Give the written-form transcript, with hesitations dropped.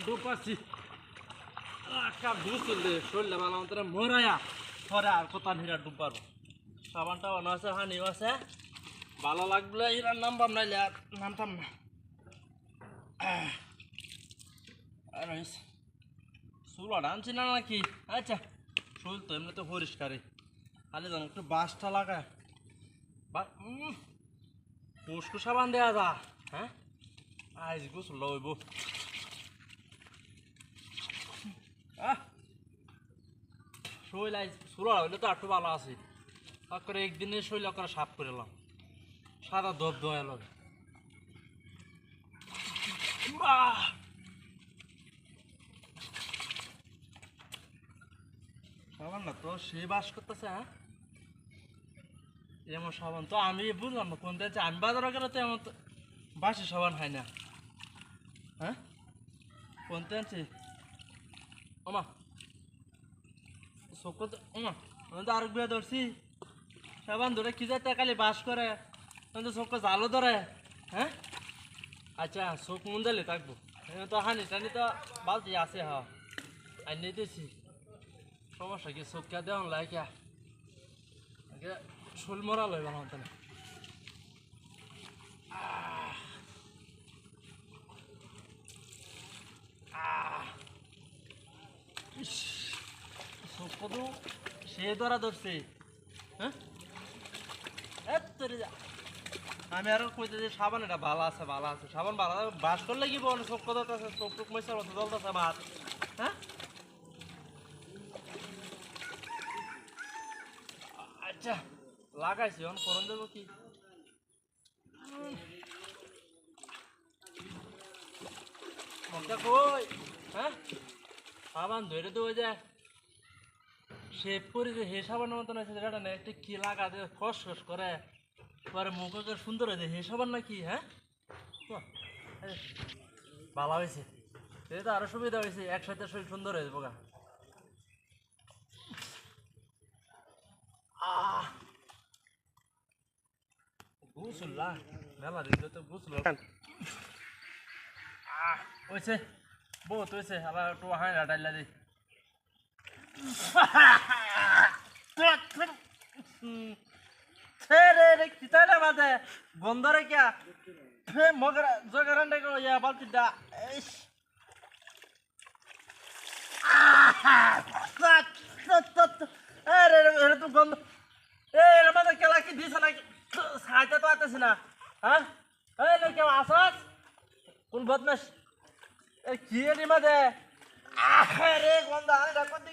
ডুবাছি cup ঢুকছিল শরীরে ভালো আমাদের মরায়া পরে আর কোথা হিরা ডুব পারবো সাবানটা বানো আছে হানিও আছে ভালো লাগলে হিরার নামবাম নাইলে আর নামতাম না আর চুলাটা আনছি না নাকি আচ্ছা চুল তো এমনি তো পরিষ্কারই খালি জানো একটু বাসটা লাগায় বা পুষ্কু সাবান দেওয়া যা হ্যাঁ আজ গোসল লইব শৈল আজ চুলা হইলে তো একটু ভালো আছে তারপরে একদিনে শৈল করে সাফ করে এলাম সাদা দব দোয়া এলো সাবান না তো সে বাস করতেছে হ্যাঁ এমন সাবান তো আমি বুঝলাম না কোনটা আছে আমি বাজারে গেলে তো এমন বাসি সাবান হয় না হ্যাঁ কোনটা আছে ওমা চোখ ওমা আমি তো আরেক বিয়ে ধরছি সাবান ধরে কি যাতে খালি বাস করে তো চোখ জালও ধরে হ্যাঁ আচ্ছা চোখ মুঞ্জালে থাকবো তো হানি টানি তো বালতি আছে হ্যাঁ আর নিয়ে দিয়েছি সমস্যা কি চোখ কে দেওয়ান লাগে শোল মরা লই বানাম তাহলে চোখ কত সে ধরা ধরছে হ্যাঁ আমি আরো কইতে যে সাবান এটা ভালো আছে সাবান ভালো বাস করলে কি বল চোখ কত আছে চোখ টুক মশার মতো জ্বলতেছে ভাত হ্যাঁ আচ্ছা লাগাইছি এখন করন দেবো কি মনটা কই হ্যাঁ সাবান ধরে তো ওই যায় শেপ করে যে হে সাবানের মতন আছে যেটা না একটা কি লাগা যে খস খস করে পরে মুখ সুন্দর হয়েছে হে সাবান নাকি হ্যাঁ ভালো হয়েছে এটা আরো সুবিধা হয়েছে একসাথে শরীর সুন্দর হয়ে যাবো গা গুসুল্লা মেলা দিতে তো গুসুল হয়েছে বহুত হয়েছে আবার একটু হাই ডাইলা দিই রে কিতালে বাদে গন্ধরে কিয়া ফে মগরা জগরান্ডে গো ইয়া বালতিটা ইস আরে এর তো গন্ধ এর মধ্যে কেলা কি দিছ নাকি সাইতে তো আতেছ না হ্যাঁ এই লে কেউ আসস কোন বদমাস এ কি এর মধ্যে আরে গন্ধ আরে ডাকতে